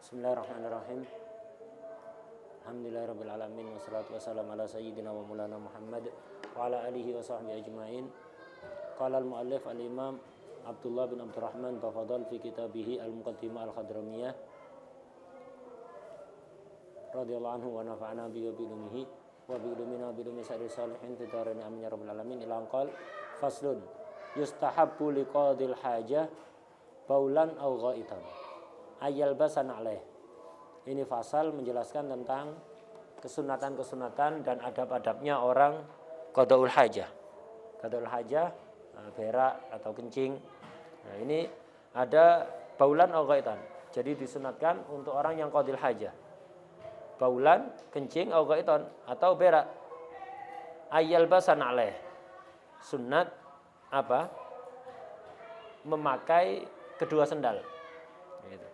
Bismillahirrahmanirrahim. Alhamdulillahirabbil alamin wassalatu wassalamu ala sayyidina wa maulana Muhammad wa ala alihi wa sahbihi ajmain. Qala al-muallif al-imam Abdullah bin Abdurrahman Tafadhal fi kitabih al-Muqaddimah al-Khadramiyah radhiyallahu anhu wa nafa'ana bi ulumihi wa bi ulumina bi ulumi sa'ir salihin fi darin amin ya rabbal alamin. Ila qal faslun yustahabbu liqadil hajah baulan aw ghaitan ayal basan alaih. Ini fasal menjelaskan tentang kesunatan-kesunatan dan adab-adabnya orang qadaul hajah. Qadaul hajah berak atau kencing. Nah, ini ada baulan atau ghaitan. Jadi disunatkan untuk orang yang qadil hajah. Baulan, kencing atau ghaitan atau berak. Ayal basan alaih. Sunat apa? Memakai kedua sendal. Gitu.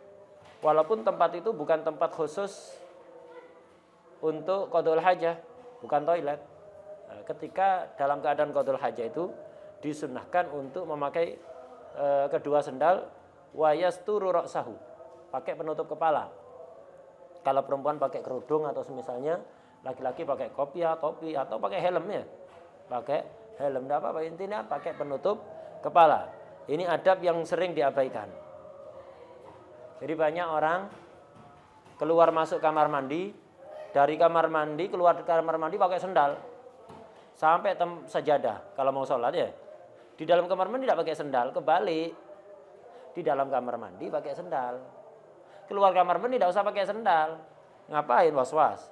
Walaupun tempat itu bukan tempat khusus untuk qadaul hajah, bukan toilet. Ketika dalam keadaan qadaul hajah itu disunnahkan untuk memakai kedua sendal wa yasturu ra'sahu, pakai penutup kepala. Kalau perempuan pakai kerudung atau semisalnya, laki-laki pakai kopiah, topi atau pakai helm ya. Pakai helm enggak apa-apa, intinya pakai penutup kepala. Ini adab yang sering diabaikan. Jadi banyak orang keluar masuk kamar mandi, dari kamar mandi keluar ke kamar mandi pakai sendal sampai sajadah kalau mau sholat ya. Di dalam kamar mandi tidak pakai sendal, kebalik. Di dalam kamar mandi pakai sendal. Keluar kamar mandi tidak usah pakai sendal. Ngapain was-was?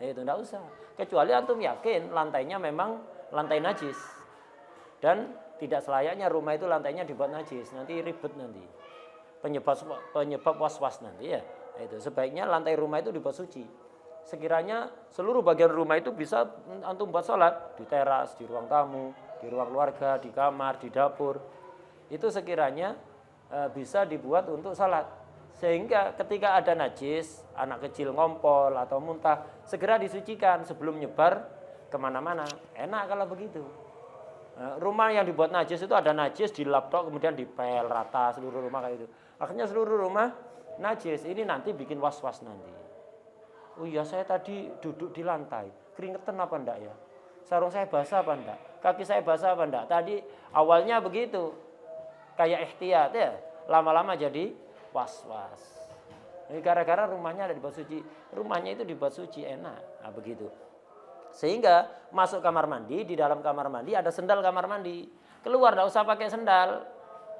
Itu tidak usah. Kecuali antum yakin lantainya memang lantai najis. Dan tidak selayaknya rumah itu lantainya dibuat najis, nanti ribet nanti. Penyebab was-was nanti ya. Itu sebaiknya lantai rumah itu dibuat suci. Sekiranya seluruh bagian rumah itu bisa antum buat sholat, di teras, di ruang tamu, di ruang keluarga, di kamar, di dapur. Itu sekiranya bisa dibuat untuk sholat. Sehingga ketika ada najis, anak kecil ngompol atau muntah, segera disucikan sebelum nyebar kemana-mana. Enak kalau begitu. Rumah yang dibuat najis itu ada najis di laptop kemudian dipel rata seluruh rumah kayak itu. Akhirnya seluruh rumah najis. Ini nanti bikin was-was nanti. Oh iya, saya tadi duduk di lantai, keringetan apa enggak ya? Sarung saya basah apa enggak? Kaki saya basah apa enggak? Tadi awalnya begitu. Kayak ihtiyat ya. Lama-lama jadi was-was. Ini gara-gara rumahnya ada dibuat suci. Rumahnya itu dibuat suci, enak. Nah, begitu. Sehingga masuk kamar mandi, di dalam kamar mandi ada sendal kamar mandi. Keluar enggak usah pakai sendal.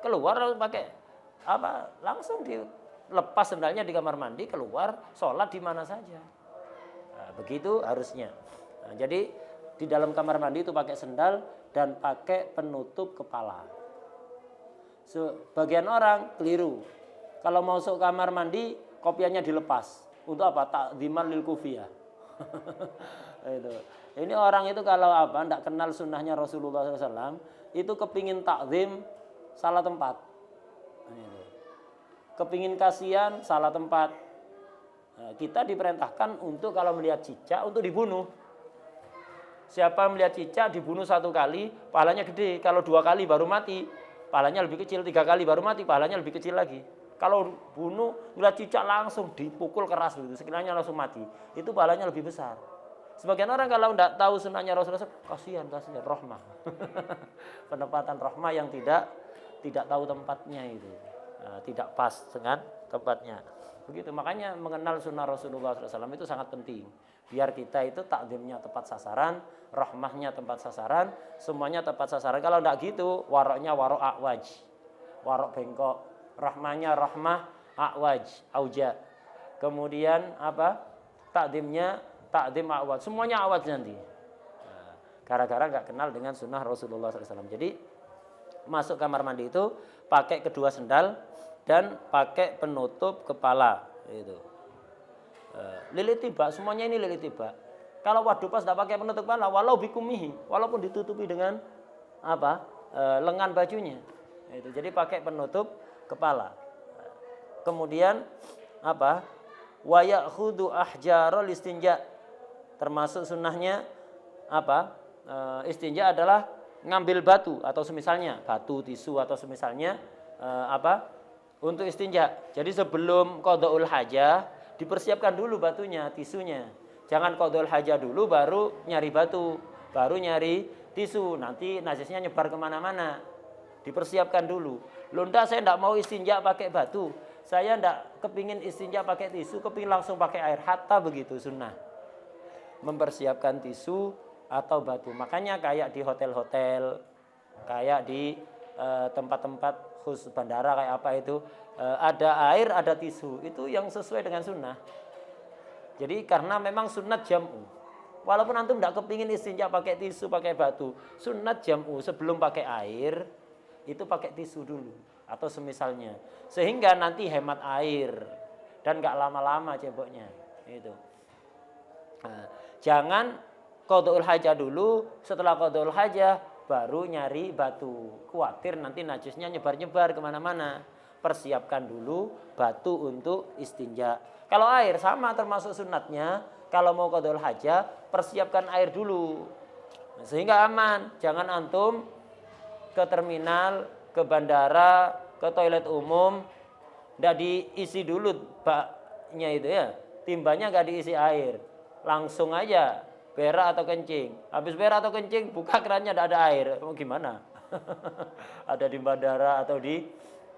Keluar harus pakai apa? Langsung dilepas sendalnya di kamar mandi, keluar sholat di mana saja. Nah, begitu harusnya. Nah, jadi di dalam kamar mandi itu pakai sendal dan pakai penutup kepala. Sebagian orang keliru. Kalau mau masuk kamar mandi, kopiahnya dilepas. Untuk apa? Takdziman lil kufiyah. Itu. Ini orang itu kalau apa? Tidak kenal sunnahnya Rasulullah SAW, itu kepingin takzim salah tempat. Itu. Kepingin kasihan salah tempat. Nah, kita diperintahkan untuk kalau melihat cicak untuk dibunuh. Siapa melihat cicak dibunuh 1 kali, pahalanya gede. Kalau 2 kali baru mati, pahalanya lebih kecil. 3 kali baru mati, pahalanya lebih kecil lagi. Kalau bunuh, melihat cicak langsung dipukul keras begitu, sekiranya langsung mati, itu pahalanya lebih besar. Sebagian orang kalau tidak tahu sunnahnya Rasulullah, kasihan rahmah. Penempatan rahmah yang tidak tahu tempatnya itu. Nah, tidak pas dengan tempatnya. Begitu, makanya mengenal sunnah Rasulullah SAW itu sangat penting. Biar kita itu takdimnya tepat sasaran, rahmahnya tepat sasaran, semuanya tepat sasaran. Kalau tidak gitu, waroknya warok akwaj, warok bengkok. Rahmahnya rahmah akwaj, auja. Kemudian apa? Takdimnya takdim awad, semuanya awad nanti. Nah, gara-gara nggak kenal dengan sunnah Rasulullah SAW. Jadi masuk kamar mandi itu pakai kedua sendal dan pakai penutup kepala. Itu. Lilit tiba, semuanya ini lilit tiba. Kalau wadu pas tidak pakai penutup kepala, walau bikumihi, walaupun ditutupi dengan apa? Lengan bajunya. Itu. Jadi pakai penutup kepala. Kemudian apa? Wa ya'khudhu ahjarul istinja. Termasuk sunnahnya apa? Istinja adalah ngambil batu atau semisalnya batu, tisu atau semisalnya apa? untuk istinja. Jadi sebelum qada'ul hajah dipersiapkan dulu batunya, tisunya. Jangan qada'ul hajah dulu baru nyari batu, baru nyari tisu. Nanti najisnya nyebar kemana-mana. Dipersiapkan dulu. Loh enggak, saya enggak mau istinja pakai batu. Saya enggak kepingin istinja pakai tisu, kepingin langsung pakai air. Hatta begitu sunnah. Mempersiapkan tisu atau batu. Makanya kayak di hotel-hotel, kayak di tempat-tempat khusus bandara kayak apa itu, ada air, ada tisu. Itu yang sesuai dengan sunnah. Jadi karena memang sunnat jam'u. Walaupun antum tidak kepingin istinja pakai tisu, pakai batu, sunnat jam'u sebelum pakai air itu pakai tisu dulu atau semisalnya, sehingga nanti hemat air dan nggak lama-lama ceboknya. Itu. Nah, jangan qada'ul hajah dulu, setelah qada'ul hajah baru nyari batu. Khawatir nanti najisnya nyebar-nyebar kemana-mana. Persiapkan dulu batu untuk istinja. Kalau air sama termasuk sunatnya. Kalau mau qada'ul hajah, persiapkan air dulu. Sehingga aman. Jangan antum ke terminal, ke bandara, ke toilet umum, nggak diisi dulu baknya itu ya. Timbanya nggak diisi air. Langsung aja berak atau kencing. Habis berak atau kencing, buka kerannya tidak ada air. Mau gimana? Ada di bandara atau di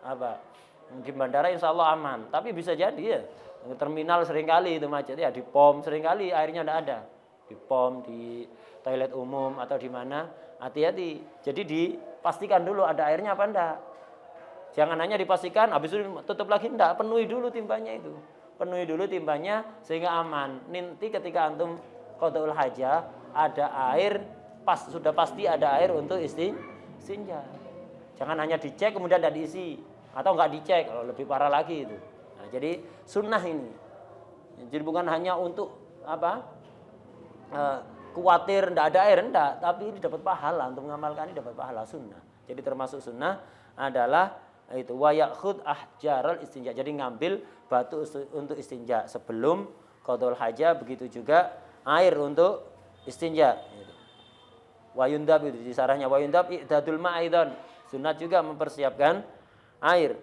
apa? Di bandara insya Allah aman. Tapi bisa jadi ya. Terminal seringkali itu macet ya. Di pom seringkali airnya tidak ada. Di pom, di toilet umum atau di mana. Hati-hati. Jadi dipastikan dulu ada airnya apa enggak. Jangan hanya dipastikan, habis itu tutup lagi enggak. Penuhi dulu timbanya itu. Penuhi dulu timbanya sehingga aman. Nanti ketika antum qada'ul hajah ada air, sudah pasti ada air untuk istinja. Jangan hanya dicek kemudian tidak diisi atau enggak dicek, kalau lebih parah lagi itu. Nah, jadi sunnah ini. Jadi bukan hanya untuk apa? Khawatir tidak ada air, enggak, tapi ini dapat pahala, untuk mengamalkan ini dapat pahala sunnah. Jadi termasuk sunnah adalah itu wa ya'khud ahjaral istinja. Jadi ngambil batu untuk istinja sebelum qada'ul hajah, begitu juga air untuk istinja. Wa yundab itu disarahnya wa yundab i'dadul ma'idon. Sunat juga mempersiapkan air.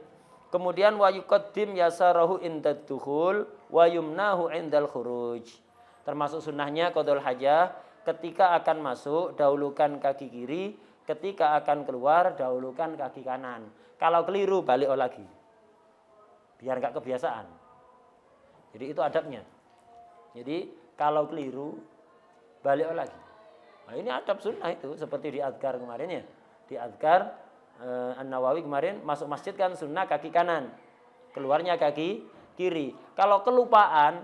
Kemudian wa yuqaddim yasarahu indad dukhul wa yumnahu indal khuruj. Termasuk sunnahnya qada'ul hajah, ketika akan masuk dahulukan kaki kiri, ketika akan keluar dahulukan kaki kanan. Kalau keliru balik lagi. Biar enggak kebiasaan. Jadi itu adabnya. Jadi kalau keliru balik lagi. Nah, ini adab sunnah itu seperti di adhkar kemarin ya. Di adhkar An-Nawawi kemarin masuk masjid kan sunnah kaki kanan, keluarnya kaki kiri. Kalau kelupaan,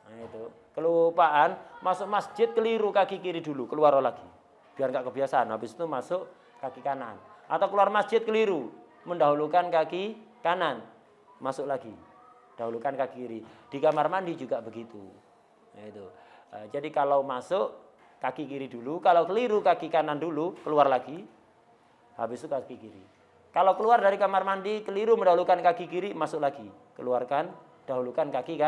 nah itu kelupaan masuk masjid keliru kaki kiri dulu, keluar lagi. Biar enggak kebiasaan. Habis itu masuk kaki kanan. Atau keluar masjid keliru, mendahulukan kaki kanan, masuk lagi, dahulukan kaki kiri. Di kamar mandi juga begitu. Nah, itu. Jadi kalau masuk kaki kiri dulu, kalau keliru kaki kanan dulu, keluar lagi, habis itu kaki kiri. Kalau keluar dari kamar mandi keliru mendahulukan kaki kiri, masuk lagi, keluarkan, dahulukan kaki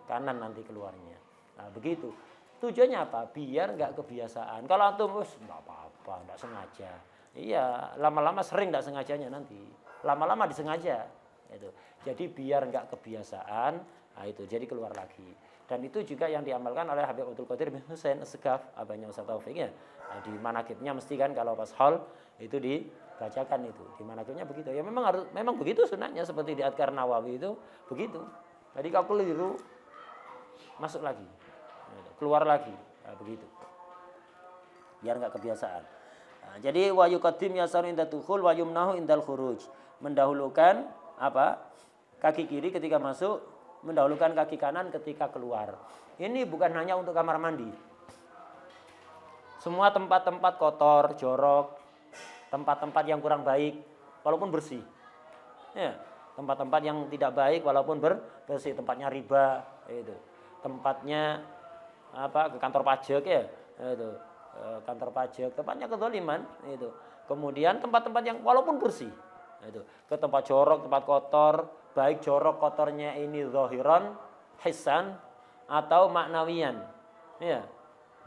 kanan nanti keluarnya. Nah begitu. Tujuannya apa? Biar nggak kebiasaan. Kalau antum nggak apa-apa, nggak sengaja. Iya, lama-lama sering nggak sengajanya nanti. Lama-lama disengaja. Itu. Jadi biar nggak kebiasaan, nah itu jadi keluar lagi. Dan itu juga yang diamalkan oleh Habib Abdul Qadir bin Husain As-Segaf, abahnya Ustaz Taufik ya. Nah, di manakibnya mesti kan kalau pas haul itu dibacakan itu. Di manakibnya begitu. Ya memang begitu sunatnya seperti di Adhkar Nawawi itu begitu. Jadi kalau keliru masuk lagi. Keluar lagi. Nah, begitu. Biar enggak kebiasaan. Nah, jadi wa yuqaddim yasaru inda dukhul wa yumnahu indal khuruj. Mendahulukan apa? Kaki kiri ketika masuk, mendahulukan kaki kanan ketika keluar. Ini bukan hanya untuk kamar mandi. Semua tempat-tempat kotor, jorok, tempat-tempat yang kurang baik, walaupun bersih. Ya, tempat-tempat yang tidak baik walaupun bersih, tempatnya riba, itu. Tempatnya apa? Ke kantor pajak ya, itu. Kantor pajak, tempatnya kezaliman, itu. Kemudian tempat-tempat yang walaupun bersih, itu. Ke tempat jorok, tempat kotor, baik jorok kotornya ini zahiran, hissan atau maknawian. Ya,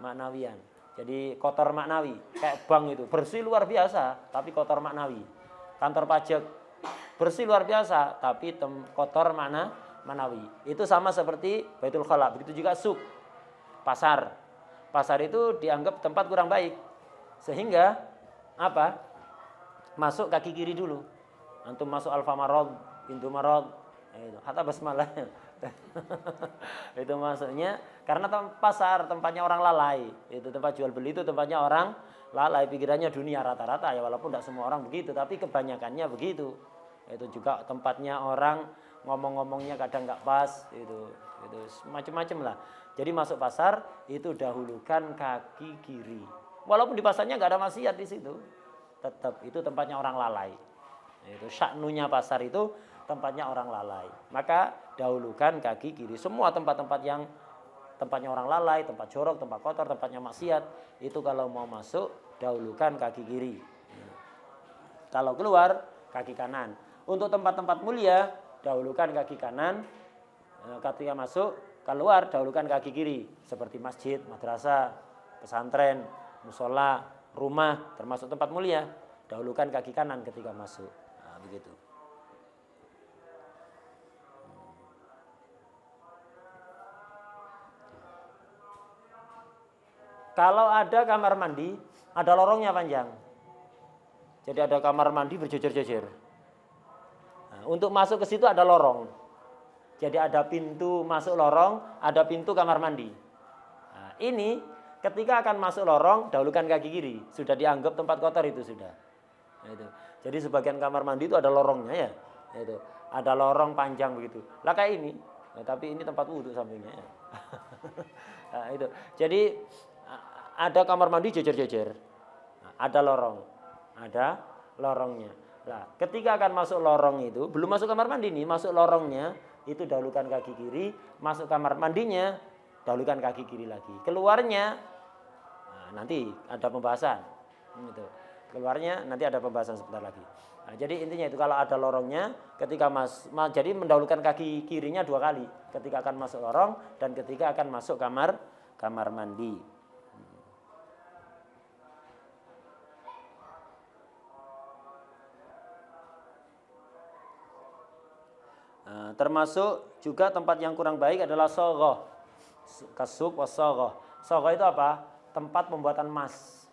maknawian. Jadi kotor maknawi, kayak bank itu, bersih luar biasa, tapi kotor maknawi. Kantor pajak bersih luar biasa, tapi kotor manawi. Itu sama seperti Baitul Khala. Begitu juga suk, pasar. Pasar itu dianggap tempat kurang baik. Sehingga apa? Masuk kaki kiri dulu. Antum masuk Alfamarad, pintu Marad, itu hatta basmalah. Itu maksudnya karena pasar tempatnya orang lalai. Itu tempat jual beli itu tempatnya orang lalai, pikirannya dunia rata-rata ya, walaupun tidak semua orang begitu, tapi kebanyakannya begitu. Itu juga tempatnya orang ngomong-ngomongnya kadang nggak pas, itu macam-macam lah. Jadi masuk pasar itu dahulukan kaki kiri. Walaupun di pasarnya nggak ada maksiat di situ, tetap itu tempatnya orang lalai. Itu sya'nunya pasar itu tempatnya orang lalai. Maka dahulukan kaki kiri. Semua tempat-tempat yang tempatnya orang lalai, tempat jorok, tempat kotor, tempatnya maksiat, itu kalau mau masuk dahulukan kaki kiri. Kalau keluar kaki kanan. Untuk tempat-tempat mulia dahulukan kaki kanan. Ketika masuk, keluar dahulukan kaki kiri. Seperti masjid, madrasah, pesantren, musola, rumah, termasuk tempat mulia, dahulukan kaki kanan ketika masuk. Nah, begitu. Kalau ada kamar mandi, ada lorongnya panjang. Jadi ada kamar mandi berjejer-jejer. Nah, untuk masuk ke situ ada lorong. Jadi ada pintu masuk lorong, ada pintu kamar mandi. Nah, ini ketika akan masuk lorong, dahulukan kaki kiri. Sudah dianggap tempat kotor itu sudah. Nah, itu. Jadi sebagian kamar mandi itu ada lorongnya ya. Nah, itu. Ada lorong panjang begitu. Lah kayak ini. Nah, tapi ini tempat wudhu sampingnya. Ya. Nah, itu. Jadi ada kamar mandi jejer-jejer. Nah, ada lorong. Ada lorongnya. Nah, ketika akan masuk lorong itu, belum masuk kamar mandi nih, masuk lorongnya, itu dahulukan kaki kiri, masuk kamar mandinya, dahulukan kaki kiri lagi. Keluarnya, nah, nanti ada pembahasan. Gitu. Keluarnya nanti ada pembahasan sebentar lagi. Nah, jadi intinya itu kalau ada lorongnya, ketika jadi mendahulukan kaki kirinya 2 kali, ketika akan masuk lorong dan ketika akan masuk kamar mandi. Nah, termasuk juga tempat yang kurang baik adalah sogoh, kasuk wasogoh. Sogoh itu apa? Tempat pembuatan emas,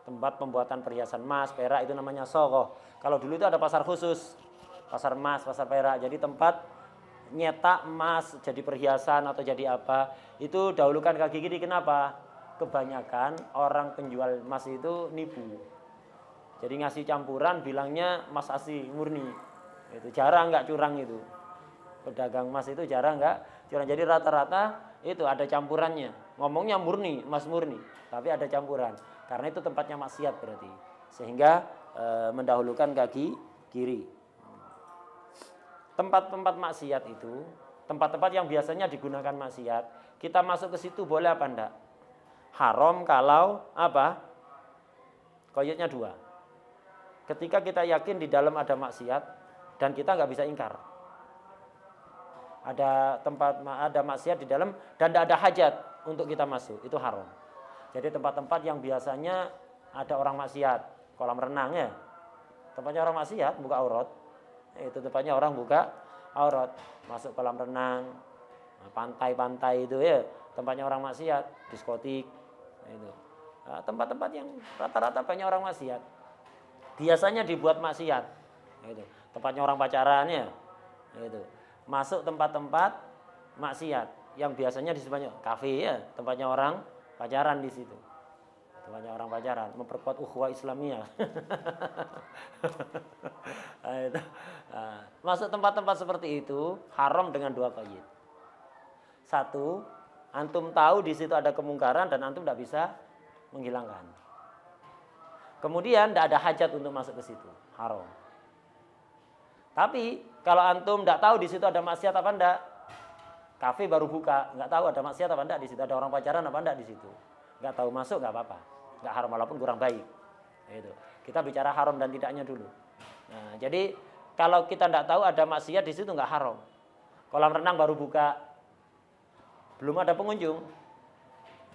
tempat pembuatan perhiasan emas, perak, itu namanya sogoh. Kalau dulu itu ada pasar khusus, pasar emas, pasar perak. Jadi tempat nyetak emas jadi perhiasan atau jadi apa, itu dahulukan kaki kiri. Kenapa? Kebanyakan orang penjual emas itu nipu. Jadi ngasih campuran, bilangnya emas asli murni. Itu jarang nggak curang itu. Pedagang emas itu jarang nggak curang. Jadi rata-rata itu ada campurannya. Ngomongnya murni, emas murni, tapi ada campuran. Karena itu tempatnya maksiat berarti. Sehingga mendahulukan kaki kiri. Tempat-tempat maksiat itu, tempat-tempat yang biasanya digunakan maksiat, kita masuk ke situ boleh apa enggak? Haram kalau apa? Koyotnya 2. Ketika kita yakin di dalam ada maksiat dan kita nggak bisa ingkar, ada maksiat di dalam dan tidak ada hajat untuk kita masuk, itu haram. Jadi tempat-tempat yang biasanya ada orang maksiat, kolam renang ya, tempatnya orang maksiat buka aurat, itu tempatnya orang buka aurat, masuk kolam renang, pantai-pantai itu ya, tempatnya orang maksiat, diskotik, itu tempat-tempat yang rata-rata banyak orang maksiat, biasanya dibuat maksiat, itu tempatnya orang pacaran ya, itu masuk tempat-tempat maksiat yang biasanya di banyak kafe ya, tempatnya orang pacaran di situ, tempatnya orang pacaran, memperkuat ukhuwah Islamiyah. Masuk tempat-tempat seperti itu haram dengan 2 qaid. 1, antum tahu di situ ada kemungkaran dan antum tidak bisa menghilangkan. Kemudian tidak ada hajat untuk masuk ke situ, haram. Tapi kalau antum tidak tahu di situ ada maksiat apa enggak, kafe baru buka, nggak tahu ada maksiat apa enggak di situ, ada orang pacaran apa enggak di situ, nggak tahu masuk nggak apa-apa, nggak haram walaupun kurang baik. Itu kita bicara haram dan tidaknya dulu. Nah, jadi kalau kita tidak tahu ada maksiat di situ nggak haram. Kolam renang baru buka, belum ada pengunjung.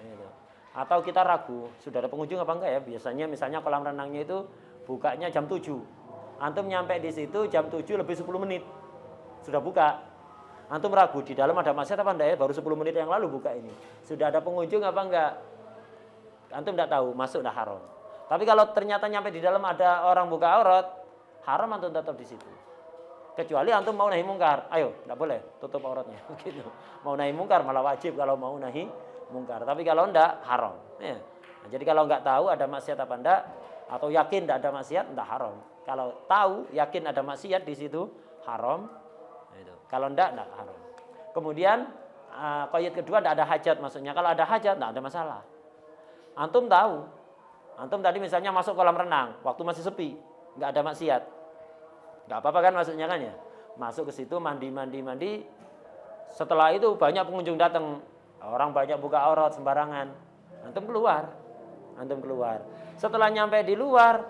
Itu. Atau kita ragu sudah ada pengunjung apa enggak ya? Biasanya misalnya kolam renangnya itu bukanya jam 7. Antum nyampe di situ jam 7 lebih 10 menit. Sudah buka. Antum ragu di dalam ada maksiat apa enggak ya? Baru 10 menit yang lalu buka ini. Sudah ada pengunjung apa enggak? Antum enggak tahu, masuk dah haram. Tapi kalau ternyata nyampe di dalam ada orang buka aurat, haram antum tetap di situ. Kecuali antum mau nahi mungkar. Ayo, enggak boleh tutup auratnya. Gitu. Mau nahi mungkar malah wajib kalau mau nahi mungkar. Tapi kalau enggak haram. Ya. Nah, jadi kalau enggak tahu ada maksiat apa enggak atau yakin enggak ada maksiat, enggak haram. Kalau tahu yakin ada maksiat di situ haram. Itu. Kalau enggak haram. Kemudian qaid kedua enggak ada hajat, maksudnya kalau ada hajat enggak ada masalah. Antum tahu. Antum tadi misalnya masuk kolam renang, waktu masih sepi, enggak ada maksiat. Enggak apa-apa kan maksudnya kan ya? Masuk ke situ mandi. Setelah itu banyak pengunjung datang. Orang banyak buka aurat sembarangan. Antum keluar. Setelah nyampe di luar,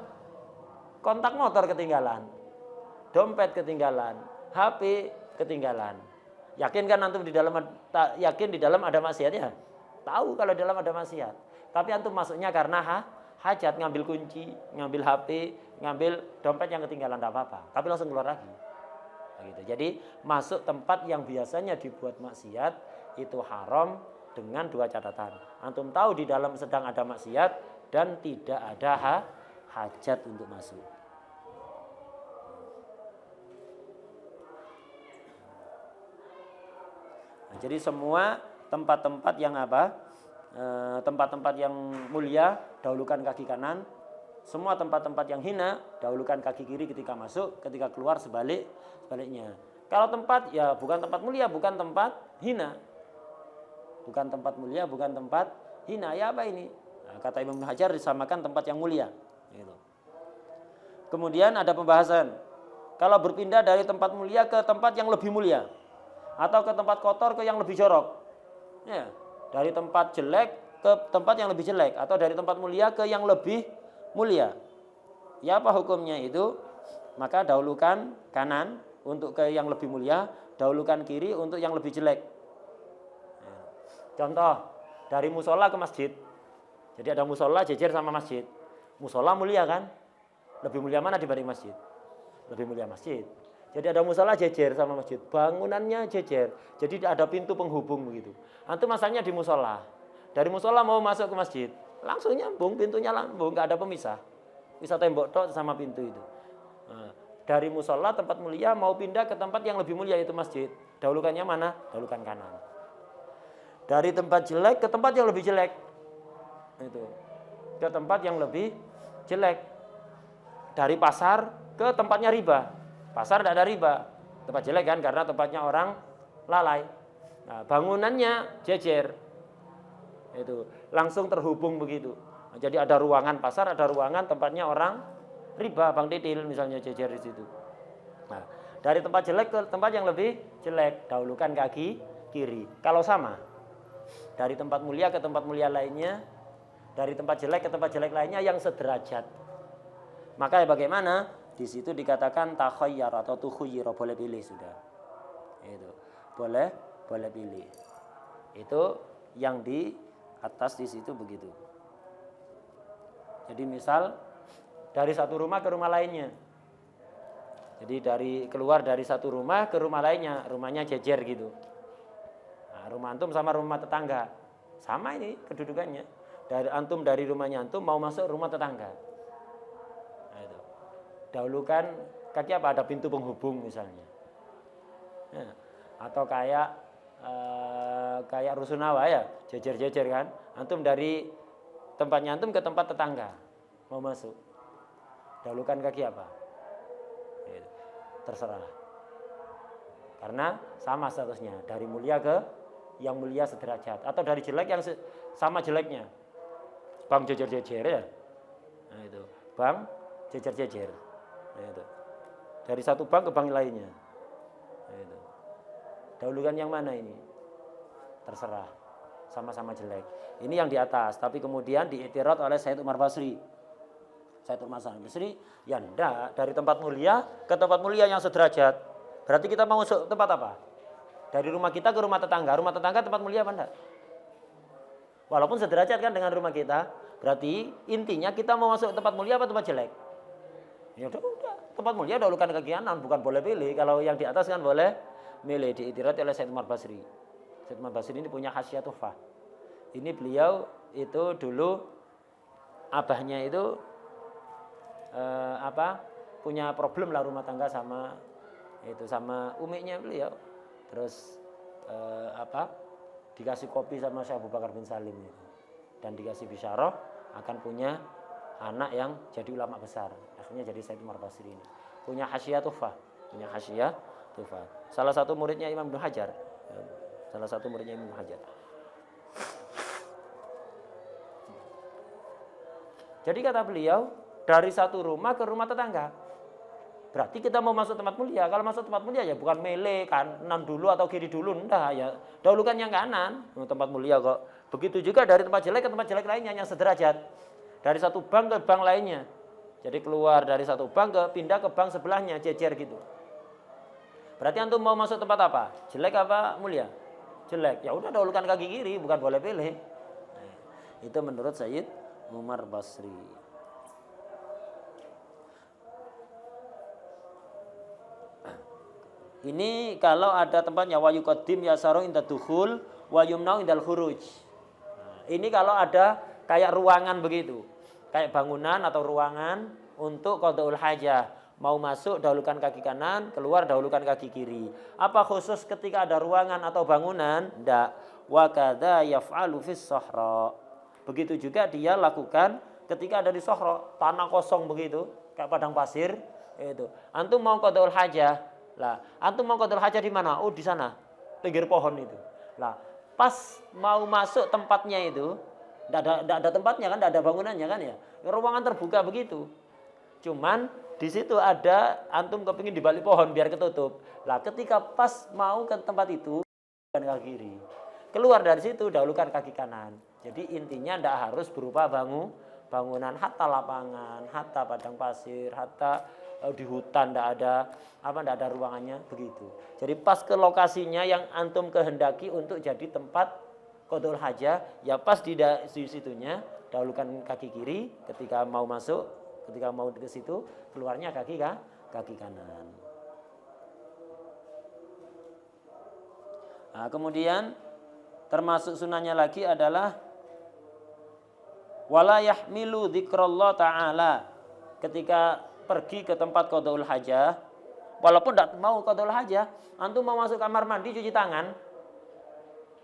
kontak motor ketinggalan. Dompet ketinggalan, HP ketinggalan. Yakin kan antum di dalam ada maksiat ya? Tahu kalau di dalam ada maksiat. Tapi antum masuknya karena hajat, ngambil kunci, ngambil HP, ngambil dompet yang ketinggalan, tidak apa-apa. Tapi langsung keluar lagi. Begitu. Jadi masuk tempat yang biasanya dibuat maksiat itu haram dengan dua catatan. Antum tahu di dalam sedang ada maksiat dan tidak ada hajat untuk masuk. Nah, jadi semua tempat-tempat yang tempat-tempat yang mulia dahulukan kaki kanan. Semua tempat-tempat yang hina dahulukan kaki kiri ketika masuk, ketika keluar sebaliknya. Kalau tempat ya bukan tempat mulia, bukan tempat hina. Bukan tempat mulia, bukan tempat hina. Ya apa ini? Nah, kata Imam Hajar disamakan tempat yang mulia. Gitu. Kemudian ada pembahasan. Kalau berpindah dari tempat mulia ke tempat yang lebih mulia. Atau ke tempat kotor ke yang lebih jorok. Ya, dari tempat jelek ke tempat yang lebih jelek. Atau dari tempat mulia ke yang lebih mulia. Ya apa hukumnya itu? Maka dahulukan kanan untuk ke yang lebih mulia. Dahulukan kiri untuk yang lebih jelek. Contoh, dari musola ke masjid. Jadi ada musola jejer sama masjid. Musola mulia kan? Lebih mulia mana dibanding masjid? Lebih mulia masjid. Jadi ada musola jejer sama masjid. Bangunannya jejer. Jadi ada pintu penghubung begitu. Antum masanya di musola. Dari musola mau masuk ke masjid. Langsung nyambung, pintunya lambung. Nggak ada pemisah. Bisa tembok tok sama pintu itu. Nah, dari musola tempat mulia mau pindah ke tempat yang lebih mulia yaitu masjid. Dahulukannya mana? Dahulukan kanan. Dari tempat jelek ke tempat yang lebih jelek. Itu. Ke tempat yang lebih jelek. Dari pasar ke tempatnya riba. Pasar tidak ada riba. Tempat jelek kan karena tempatnya orang lalai. Nah, bangunannya jejer. Itu langsung terhubung begitu. Nah, jadi ada ruangan pasar, ada ruangan tempatnya orang riba, Bang Titil misalnya jejer di situ. Nah, dari tempat jelek ke tempat yang lebih jelek, dahulukan kaki kiri. Kalau sama, dari tempat mulia ke tempat mulia lainnya, dari tempat jelek ke tempat jelek lainnya yang sederajat. Maka bagaimana? Di situ dikatakan takhayyar atau tukhayyir, boleh pilih sudah. Itu. Boleh pilih. Itu yang di atas di situ begitu. Jadi misal dari satu rumah ke rumah lainnya. Jadi keluar dari satu rumah ke rumah lainnya, rumahnya jejer gitu. Nah, rumah antum sama rumah tetangga. Sama ini kedudukannya. Dari rumahnya antum mau masuk rumah tetangga. Nah, itu. Dahulukan kaki apa? Ada pintu penghubung misalnya. Ya. Atau kayak rusunawa ya, jejer-jejer kan. Antum dari tempatnya antum ke tempat tetangga mau masuk. Dahulukan kaki apa? Ya. Terserah. Karena sama statusnya, dari mulia ke yang mulia sederajat, atau dari jelek yang sama jeleknya. Bang jejer-jejer ya. Nah itu, bang jejer-jejer. Nah itu. Dari satu bank ke bank lainnya. Nah itu. Dahulukan yang mana ini? Terserah. Sama-sama jelek. Ini yang di atas, tapi kemudian diiktirad oleh Said Umar Basri. Said Umar Basri, ya enggak, dari tempat mulia ke tempat mulia yang sederajat. Berarti kita mau masuk tempat apa? Dari rumah kita ke rumah tetangga. Rumah tetangga tempat mulia apa enggak? Walaupun sederajat kan dengan rumah kita, berarti intinya kita mau masuk tempat mulia apa tempat jelek? Ya udah. tempat mulia dahulukan kaki kanan, bukan boleh pilih. Kalau yang di atas kan boleh milih, diiktiraf oleh Said Umar Basri. Said Umar Basri ini punya khasiat tuhfah. Ini beliau itu dulu abahnya itu punya problem lah rumah tangga sama umiknya beliau. Terus dikasih kopi sama Syekh Abu Bakar bin Salim itu. Dan dikasih bisyarah akan punya anak yang jadi ulama besar. Akhirnya jadi Said Umar Basri ini. Punya khasiat tuhfah, Salah satu muridnya Imam Ibnu Hajar. Jadi kata beliau, dari satu rumah ke rumah tetangga. Berarti kita mau masuk tempat mulia. Kalau masuk tempat mulia ya bukan mele kanan dulu atau kiri dulu, enggak ya. Dahulukan yang kanan, tempat mulia kok. Begitu juga dari tempat jelek ke tempat jelek lainnya yang sederajat. Dari satu bank ke bank lainnya. Jadi keluar dari satu bank pindah ke bank sebelahnya, jejer gitu. Berarti antum mau masuk tempat apa? Jelek apa mulia? Jelek. Ya udah dahulukan kaki kiri, bukan boleh pilih. Nah, itu menurut Sayyid Umar Basri. Ini kalau ada tempatnya wa yuqaddim yasaru inda dukhul wa yumnau indal khuruj. Ini kalau ada kayak ruangan begitu. Kayak bangunan atau ruangan untuk qadaul hajah. Mau masuk dahulukan kaki kanan, keluar dahulukan kaki kiri. Apa khusus ketika ada ruangan atau bangunan? Tidak. Wa kadza yaf'alu fis sahra. Begitu juga dia lakukan ketika ada di sahra, tanah kosong begitu, kayak padang pasir itu. Antum mau qadaul hajah. Lah, antum mau qadaul hajah di mana? Oh, di sana. Pinggir pohon itu. Lah, pas mau masuk tempatnya itu, enggak ada tempatnya kan, enggak ada bangunannya kan ya. Ruangan terbuka begitu. Cuman di situ ada antum kepingin di balik pohon biar ketutup. Lah, ketika pas mau ke tempat itu dan kaki kiri. Keluar dari situ dahulukan kaki kanan. Jadi intinya enggak harus berupa bangunan, hatta lapangan, hatta padang pasir, hatta di hutan enggak ada ruangannya begitu. Jadi pas ke lokasinya yang antum kehendaki untuk jadi tempat qadaul hajah, ya pas di situnya dahulukan kaki kiri ketika mau masuk, ketika mau ke situ keluarnya kaki kanan. Nah, kemudian termasuk sunahnya lagi adalah wala yahmilu dzikrallah ta'ala. Ketika pergi ke tempat qadaul hajah, walaupun tidak mau qadaul hajah, antum mau masuk kamar mandi cuci tangan.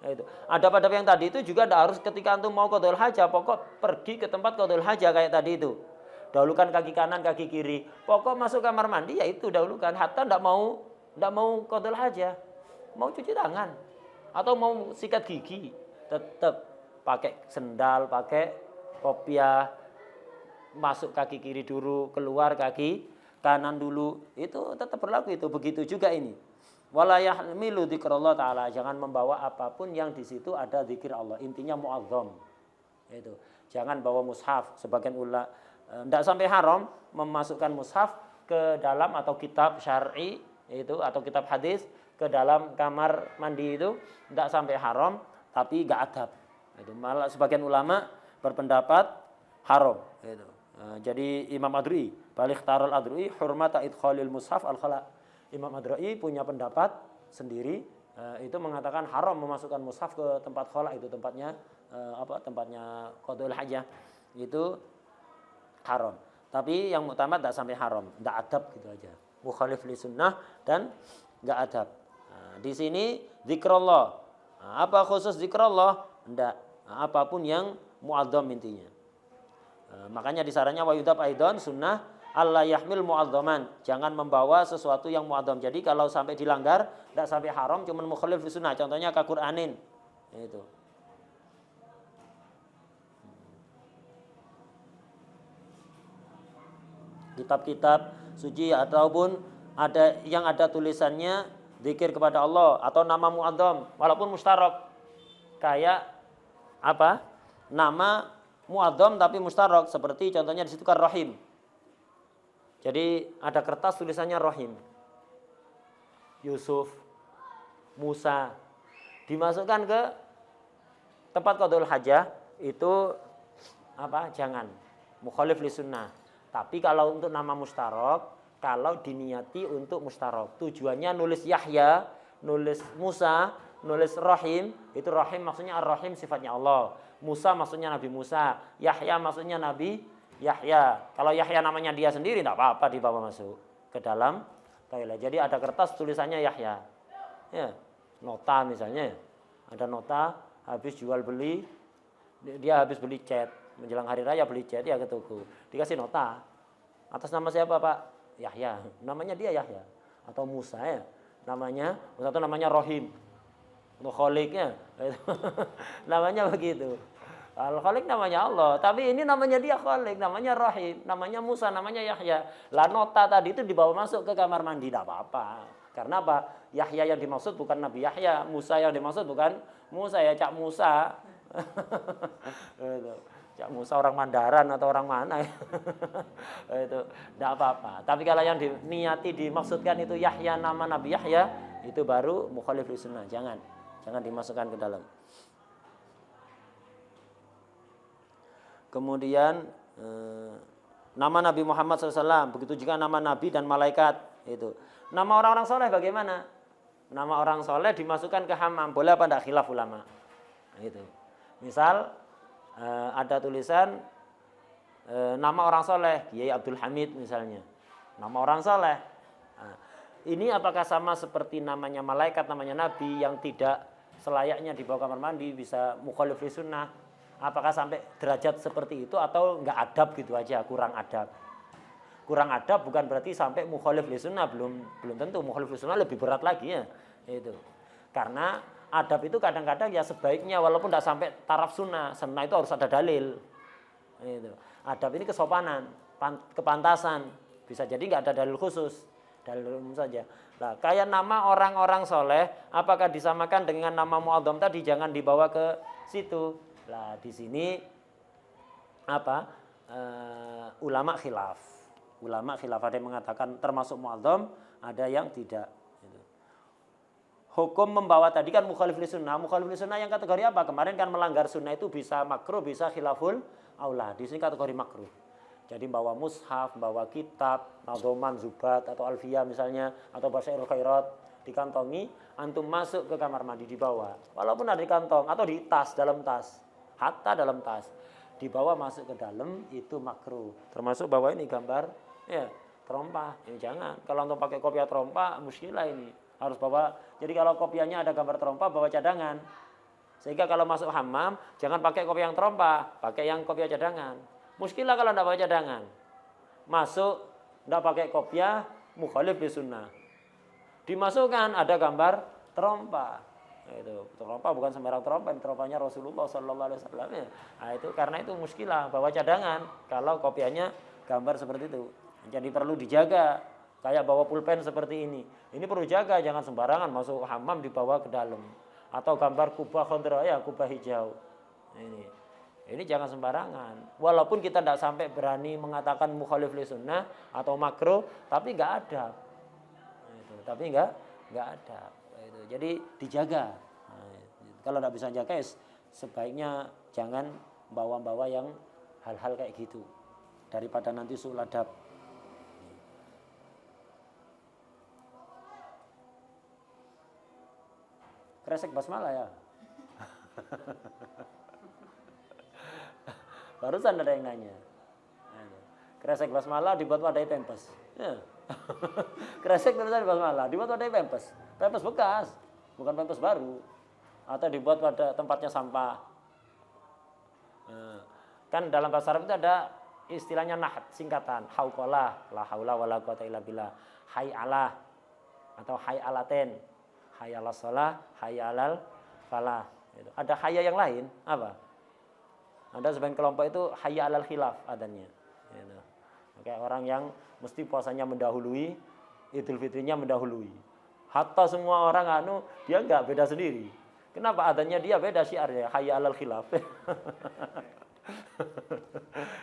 Nah, itu. Adab-adab yang tadi itu juga tidak harus ketika antum mau qadaul hajah, pokok pergi ke tempat qadaul hajah kayak tadi itu. Dahulukan kaki kanan, kaki kiri. Pokok masuk kamar mandi ya itu dahulukan. Hatta tidak mau qadaul hajah, mau cuci tangan atau mau sikat gigi, tetap pakai sendal, pakai kopiah, masuk kaki kiri dulu, keluar kaki kanan dulu, itu tetap berlaku itu. Begitu juga ini. Wala yahmilu dzikrallah ta'ala, jangan membawa apapun yang di situ ada zikir Allah. Intinya muazzam. Itu. Jangan bawa mushaf. Sebagian ulama tidak sampai haram memasukkan mushaf ke dalam atau kitab syar'i itu atau kitab hadis ke dalam kamar mandi itu tidak sampai haram, tapi enggak adab. Itu malah sebagian ulama berpendapat haram. Itu. Jadi Imam Adru'i, balik tarul Adru'i, hurmata idkhalil mushaf al-khala. Imam Adru'i punya pendapat sendiri, itu mengatakan haram memasukkan mushaf ke tempat khala, itu tempatnya tempatnya qadaul hajah. Itu haram. Tapi yang muktamad tidak sampai haram, tidak adab gitu aja. Mukhalif li sunnah dan enggak adab. Nah, di sini zikrullah. Nah, apa khusus zikrullah? Enggak. Nah, apapun yang mu'adzam intinya. Makanya disarannya wa yudab aidan sunnah alla yahmil mu'adzaman. Jangan membawa sesuatu yang mu'adzam. Jadi kalau sampai dilanggar tidak sampai haram, cuma mukhalif li sunnah. Contohnya ka Qur'anin. Itu. Kitab-kitab suci ataupun ada yang ada tulisannya zikir kepada Allah atau nama mu'adzam walaupun mustarak, kayak apa? Nama mu'adzam tapi mustarak, seperti contohnya di situ kan Rahim. Jadi ada kertas tulisannya Rahim. Yusuf, Musa, dimasukkan ke tempat qadaul hajah itu apa? Jangan. Mukhalif li sunnah. Tapi kalau untuk nama mustarak kalau diniati untuk mustarok. Tujuannya nulis Yahya, nulis Musa, nulis Rahim, itu Rahim maksudnya Ar-Rahim sifatnya Allah. Musa maksudnya Nabi Musa, Yahya maksudnya Nabi Yahya. Kalau Yahya namanya dia sendiri tidak apa-apa dibawa masuk ke dalam toilet. Jadi ada kertas tulisannya Yahya. Ya, nota misalnya. Ada nota habis jual beli, dia habis beli cat, menjelang hari raya beli cat ya ke toko. Dikasih nota. Atas nama siapa, Pak? Yahya. Namanya dia Yahya atau Musa ya. Satu namanya Rohim. Untuk Kholiknya namanya begitu. Al-Khalik namanya Allah, tapi ini namanya dia Khalik, namanya Rahim, namanya Musa, namanya Yahya. Lah nota tadi itu dibawa masuk ke kamar mandi, tidak apa-apa. Karena apa? Yahya yang dimaksud bukan Nabi Yahya, Musa yang dimaksud bukan Musa ya, Cak Musa. Cak Musa orang Mandaran atau orang mana ya. Itu tidak apa-apa. Tapi kalau yang diniati dimaksudkan itu Yahya, nama Nabi Yahya, itu baru mukhalif li sunnah. Jangan dimasukkan ke dalam. Kemudian nama Nabi Muhammad SAW, begitu juga nama Nabi dan malaikat itu. Nama orang-orang soleh bagaimana? Nama orang soleh dimasukkan ke hammam, boleh apa tidak? Khilaf ulama. Nah, itu. Misal ada tulisan nama orang soleh, Kiai Abdul Hamid misalnya. Nama orang soleh. Nah, ini apakah sama seperti namanya malaikat, namanya Nabi yang tidak selayaknya dibawa kamar mandi, bisa mukhalif li sunnah? Apakah sampai derajat seperti itu atau enggak adab gitu aja, kurang adab? Kurang adab bukan berarti sampai mukhalif li sunnah, belum tentu. Mukhalif li sunnah lebih berat lagi ya. Itu. Karena adab itu kadang-kadang ya sebaiknya walaupun tidak sampai taraf sunnah. Sunnah itu harus ada dalil. Itu. Adab ini kesopanan, kepantasan. Bisa jadi enggak ada dalil khusus. Dalil umum saja. Nah, kayak nama orang-orang soleh, apakah disamakan dengan nama mu'adzam tadi? Jangan dibawa ke situ. Nah, di sini ulama khilaf. Ulama khilaf, ada yang mengatakan termasuk mu'adzam, ada yang tidak. Hukum membawa tadi kan mukhalif li sunnah. Mukhalif li sunnah yang kategori apa? Kemarin kan melanggar sunnah itu bisa makruh, bisa khilaful aula. Di sini kategori makruh. Jadi bawa mushaf, bawa kitab, nadhoman, zubat atau alfiyah misalnya, atau basyairul khairat dikantongi, antum masuk ke kamar mandi dibawa. Walaupun ada di kantong atau di tas, dalam tas. Hatta dalam tas. Dibawa masuk ke dalam itu makruh. Termasuk bawa ini gambar ya, terompah. Ini jangan. Kalau antum pakai kopiah terompah, muskilah ini. Harus bawa. Jadi kalau kopiahnya ada gambar terompah, bawa cadangan. Sehingga kalau masuk hammam, jangan pakai kopiah yang terompah, pakai yang kopiah cadangan. Muskilah kalau tidak bawa cadangan. Masuk, tidak pakai kopiah, mukhalif li sunnah. Dimasukkan ada gambar terompa. Itu terompa bukan sembarang terompa, ini terompanya Rasulullah SAW. Ya. Nah, itu karena itu muskilah bawa cadangan. Kalau kopiahnya gambar seperti itu, jadi perlu dijaga. Kayak bawa pulpen seperti ini. Ini perlu jaga, jangan sembarangan masuk hammam dibawa ke dalam. Atau gambar kubah khadra ya, kubah hijau. Ini jangan sembarangan. Walaupun kita tidak sampai berani mengatakan mukhalif li sunnah atau makruh, tapi nggak ada. Tapi nggak ada. Jadi dijaga. Kalau tidak bisa jaga, sebaiknya jangan bawa-bawa yang hal-hal kayak gitu. Daripada nanti su'ul adab. Kresek basmalah ya. Barusan ada yang nanya. Kresek basmalah dibuat wadai pempes. Ya. Kresek tulisan basmalah dibuat wadai pempes. Pempes bekas, bukan pempes baru. Atau dibuat pada tempatnya sampah. Kan dalam bahasa Arab itu ada istilahnya nahat, singkatan. Hauqalah, la haula wala quwata illa billah. Hayy alah atau hayy alaten. Hayy alas shalah, hayy alal falah. Ada hayya yang lain, apa? Ada sebagian kelompok itu hayya alal khilaf adanya. Kayak orang yang mesti puasanya mendahului, Idul Fitrinya mendahului. Hatta semua orang dia enggak beda sendiri. Kenapa adanya dia beda syiarnya, hayya alal khilaf.